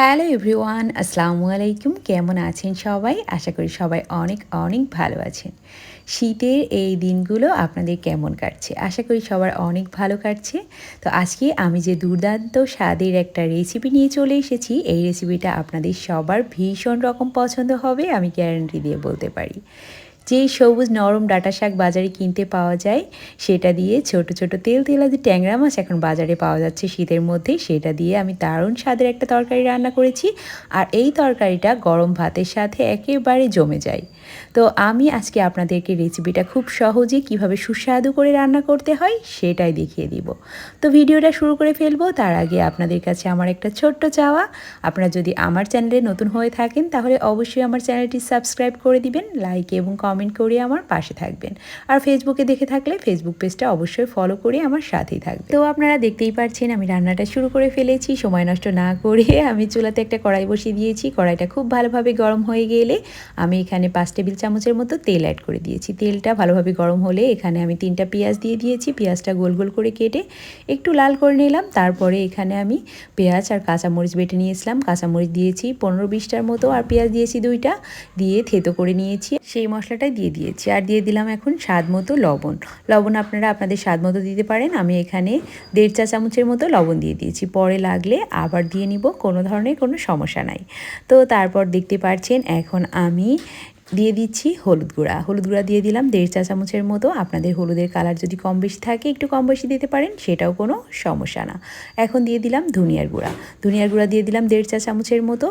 Hello everyone, আসসালামু আলাইকুম। কেমন আছেন সবাই? আশা করি সবাই অনেক অনেক ভালো আছেন। শীতের এই দিনগুলো আপনাদের কেমন কাটছে? আশা করি সবার অনেক ভালো কাটছে। তো আজকে আমি যে দুর্দান্ত স্বাদের একটা রেসিপি নিয়ে চলে এসেছি, এই রেসিপিটা আপনাদের সবার ভীষণ রকম পছন্দ হবে, আমি গ্যারান্টি দিয়ে বলতে পারি। যেই সবুজ নরম ডাঁটা শাক বাজারে কিনতে পাওয়া যায়, সেটা দিয়ে ছোট ছোট তেলতেলা যে ট্যাংরা মাছ এখন বাজারে পাওয়া যাচ্ছে শীতের মধ্যে, সেটা দিয়ে আমি দারুণ স্বাদের একটা তরকারি রান্না করেছি। আর এই তরকারিটা গরম ভাতের সাথে একেবারে জমে যায়। তো আমি আজকে আপনাদেরকে রেসিপিটা খুব সহজে কিভাবে সুস্বাদু করে রান্না করতে হয় সেটাই দেখিয়ে দিব। তো ভিডিওটা শুরু করে ফেলবো তার আগে আপনাদের কাছে আমার একটা ছোট্ট চাওয়া, আপনারা যদি আমার চ্যানেলে নতুন হয়ে থাকেন তাহলে অবশ্যই আমার চ্যানেলটি সাবস্ক্রাইব করে দিবেন, লাইক এবং কমেন্ট করে আমার পাশে থাকবেন। আর ফেসবুকে দেখে থাকলে ফেসবুক পেজটা অবশ্যই ফলো করে আমার সাথেই থাকবে। তো আপনারা দেখতেই পাচ্ছেন আমি রান্নাটা শুরু করে ফেলেছি। সময় নষ্ট না করে আমি চুলাতে একটা কড়াই বসিয়ে দিয়েছি। কড়াইটা খুব ভালোভাবে গরম হয়ে গেলে আমি এখানে 5 টেবিল চামচের মতো তেল অ্যাড করে দিয়েছি। তেলটা ভালোভাবে গরম হলে এখানে আমি 3টা পেঁয়াজ দিয়ে দিয়েছি। পেঁয়াজটা গোল গোল করে কেটে একটু লাল করে নিলাম। তারপরে এখানে আমি পেঁয়াজ আর কাঁচামরিচ বেটে নিয়েছিলাম। কাঁচামরিচ দিয়েছি 15-20টার মতো, আর পেঁয়াজ দিয়েছি 2টা, দিয়ে থেতো করে নিয়েছি। সেই মশলাটাই দিয়ে দিয়েছি। আর দিয়ে দিলাম এখন স্বাদ মতো লবণ। লবণ আপনারা আপনাদের স্বাদ মতো দিতে পারেন। আমি এখানে 1.5 চা চামচের মতো লবণ দিয়ে দিয়েছি। পরে লাগলে আবার দিয়ে নিব, কোনো ধরনের কোনো সমস্যা নাই। তো তারপর দেখতে পাচ্ছেন এখন আমি দিয়ে দিচ্ছি হলুদ গুঁড়া। হলুদ গুঁড়া দিয়ে দিলাম 1.5 চা চামচের মতো। আপনাদের হলুদের কালার যদি কম বেশি থাকে একটু কম বেশি দিতে পারেন, সেটাও কোনো সমস্যা না। এখন দিয়ে দিলাম ধনিয়ার গুঁড়া। ধনিয়ার গুঁড়া দিয়ে দিলাম 1.5 চা চামচের মতো।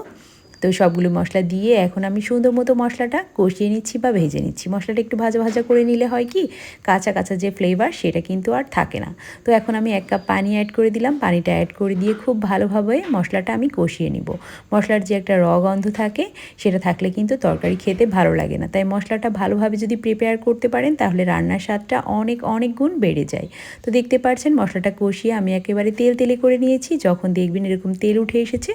তো সবগুলো মশলা দিয়ে এখন আমি সুন্দর মতো মশলাটা কষিয়ে নিচ্ছি বা ভেজে নিচ্ছি। মশলাটা একটু ভাজা ভাজা করে নিলে হয় কি, কাঁচা কাঁচা যে ফ্লেভার সেটা কিন্তু আর থাকে না। তো এখন আমি 1 কাপ পানি অ্যাড করে দিলাম। পানিটা অ্যাড করে দিয়ে খুব ভালোভাবে মশলাটা আমি কষিয়ে নিব। মশলার যে একটা গন্ধ থাকে, সেটা থাকলে কিন্তু তরকারি খেতে ভালো লাগে না। তাই মশলাটা ভালোভাবে যদি প্রিপেয়ার করতে পারেন তাহলে রান্নার স্বাদটা অনেক অনেক গুণ বেড়ে যায়। তো দেখতে পাচ্ছেন মশলাটা কষিয়ে আমি একেবারে তেল তেলে করে নিয়েছি। যখন দেখবেন এরকম তেল উঠে এসেছে,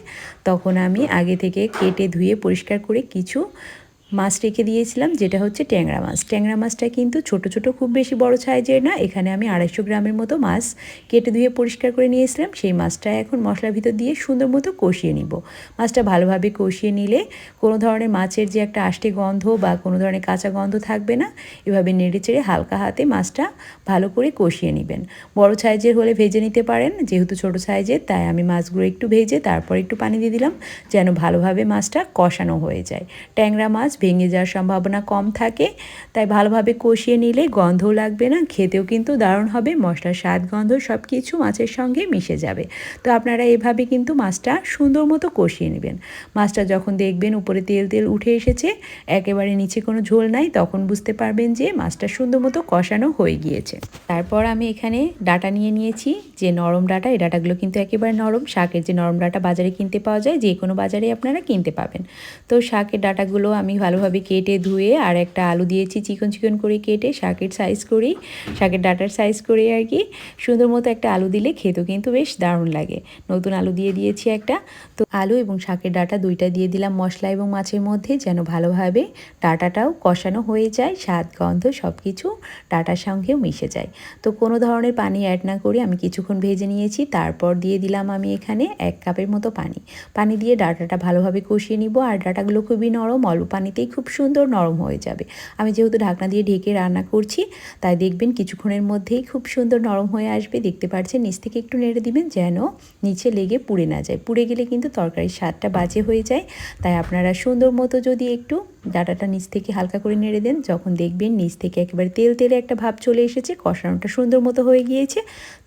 তখন আমি আগে থেকে কেটে ধুয়ে পরিষ্কার করে কিছু মাছ রেখে দিয়েছিলাম, যেটা হচ্ছে ট্যাংরা মাছ। ট্যাংরা মাছটা কিন্তু ছোট ছোট, খুব বেশি বড় সাইজের না। এখানে আমি 250 গ্রামের মতো মাছ কেটে ধুয়ে পরিষ্কার করে নিয়েছিলাম। সেই মাছটা এখন মশলার ভিতর দিয়ে সুন্দর মতো কষিয়ে নিব। মাছটা ভালোভাবে কষিয়ে নিলে কোনো ধরনের মাছের যে একটা আষ্টে গন্ধ বা কোনো ধরনের কাঁচা গন্ধ থাকবে না। এভাবে নেড়ে চেড়ে হালকা হাতে মাছটা ভালো করে কষিয়ে নেবেন। বড় সাইজের হলে ভেজে নিতে পারেন, যেহেতু ছোট সাইজের তাই আমি মাছগুলো একটু ভেজে তারপর একটু পানি দিয়ে দিলাম, যেন ভালোভাবে মাছটা কষানো হয়ে যায়। ট্যাংরা মাছ ভেঙে যাওয়ার সম্ভাবনা কম থাকে, তাই ভালোভাবে কষিয়ে নিলে গন্ধও লাগবে না, খেতেও কিন্তু দারুণ হবে। মশলার স্বাদ গন্ধ সব কিছু মাছের সঙ্গে মিশে যাবে। তো আপনারা এভাবে কিন্তু মাছটা সুন্দর মতো কষিয়ে নেবেন। মাছটা যখন দেখবেন উপরে তেল তেল উঠে এসেছে, একেবারে নিচে কোনো ঝোল নাই, তখন বুঝতে পারবেন যে মাছটা সুন্দর মতো কষানো হয়ে গিয়েছে। তারপর আমি এখানে ডাঁটা নিয়ে নিয়েছি, যে নরম ডাঁটা। এই ডাঁটাগুলো কিন্তু একেবারে নরম। শাকের যে নরম ডাঁটা বাজারে কিনতে পাওয়া যায়, যে কোনো বাজারে আপনারা কিনতে পাবেন। তো শাকের ডাঁটাগুলো আমি ভালোভাবে কেটে ধুয়ে, আর একটা আলু দিয়েছি চিকন চিকন করে কেটে, শাকের সাইজ করেই, শাকের ডাঁটার সাইজ করে আর কি। সুন্দর মতো একটা আলু দিলে খেতেও কিন্তু বেশ দারুণ লাগে। নতুন আলু দিয়ে দিয়েছি একটা। তো আলু এবং শাকের ডাঁটা 2টা দিয়ে দিলাম মশলা এবং মাছের মধ্যে, যেন ভালোভাবে ডাঁটাটাও কষানো হয়ে যায়, স্বাদ গন্ধ সব কিছু ডাঁটার সঙ্গেও মিশে যায়। তো কোনো ধরনের পানি অ্যাড না করে আমি কিছুক্ষণ ভেজে নিয়েছি। তারপর দিয়ে দিলাম আমি এখানে 1 কাপের মতো পানি। পানি দিয়ে ডাঁটাটা ভালোভাবে কষিয়ে নিব। আর ডাঁটাগুলো খুবই নরম, অল্প পানিতেই খুব সুন্দর নরম হয়ে যাবে। আমি যেহেতু ঢাকনা দিয়ে ঢেকে রান্না করছি, তাই দেখবেন কিছুক্ষণের মধ্যেই খুব সুন্দর নরম হয়ে আসবে। দেখতে পাচ্ছেন, নিচ থেকে একটু নেড়ে দিবেন, যেন নিচে লেগে পুড়ে না যায়। পুড়ে গেলে কিন্তু তরকারির স্বাদটা বাজে হয়ে যায়। তাই আপনারা সুন্দর মতো যদি একটু ডাঁটাটা নিচ থেকে হালকা করে নেড়ে দেন, যখন দেখবেন নিচ থেকে একেবারে তেল তেলে একটা ভাব চলে এসেছে, কষানোটা সুন্দর মতো হয়ে গিয়েছে,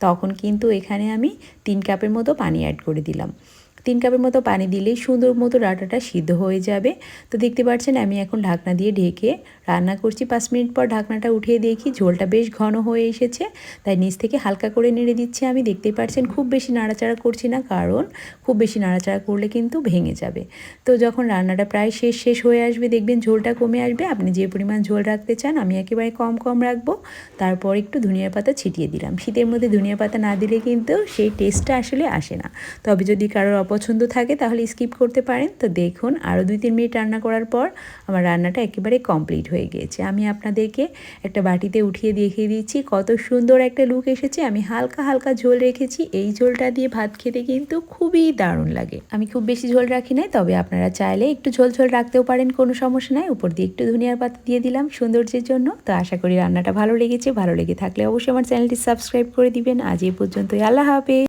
তখন কিন্তু এখানে আমি 3 কাপের মতো পানি অ্যাড করে দিলাম। 3 কাপের মতো পানি দিলেই সুন্দর মতো ডাঁটাটা সিদ্ধ হয়ে যাবে। তো দেখতে পাচ্ছেন আমি এখন ঢাকনা দিয়ে ঢেকে রান্না করছি। 5 মিনিট পর ঢাকনাটা উঠিয়ে দেখি ঝোলটা বেশ ঘন হয়ে এসেছে, তাই নিচ থেকে হালকা করে নেড়ে দিচ্ছি আমি। দেখতেই পাচ্ছেন খুব বেশি নাড়াচাড়া করছি না, কারণ খুব বেশি নাড়াচাড়া করলে কিন্তু ভেঙে যাবে। তো যখন রান্নাটা প্রায় শেষ হয়ে আসবে, দেখবেন ঝোলটা কমে আসবে। আপনি যে পরিমাণ ঝোল রাখতে চান, আমি একেবারে কম কম রাখবো। তারপর একটু ধনিয়া পাতা ছিটিয়ে দিলাম। শীতের মধ্যে ধনিয়া পাতা না দিলে কিন্তু সেই টেস্টটা আসলে আসে না। তবে যদি কারোর অপছন্দ থাকে তাহলে স্কিপ করতে পারেন। তো দেখুন আরও 2-3 মিনিট রান্না করার পর আমার রান্নাটা একেবারে কমপ্লিট হয়ে গিয়েছে। আমি আপনাদেরকে একটা বাটিতে উঠিয়ে দেখিয়ে দিচ্ছি কত সুন্দর একটা লুক এসেছে। আমি হালকা হালকা ঝোল রেখেছি, এই ঝোলটা দিয়ে ভাত খেতে কিন্তু খুবই দারুণ লাগে। আমি খুব বেশি ঝোল রাখি নাই, তবে আপনারা চাইলে একটু ঝোল ঝোল রাখতেও পারেন, কোনো সমস্যা নাই। উপর দিয়ে একটু ধনিয়ার পাতা দিয়ে দিলাম সৌন্দর্যের জন্য। তো আশা করি রান্নাটা ভালো লেগেছে। ভালো লেগে থাকলে অবশ্যই আমার চ্যানেলটি সাবস্ক্রাইব করে দিবেন। আজ এই পর্যন্তই, আল্লাহ হাফেজ।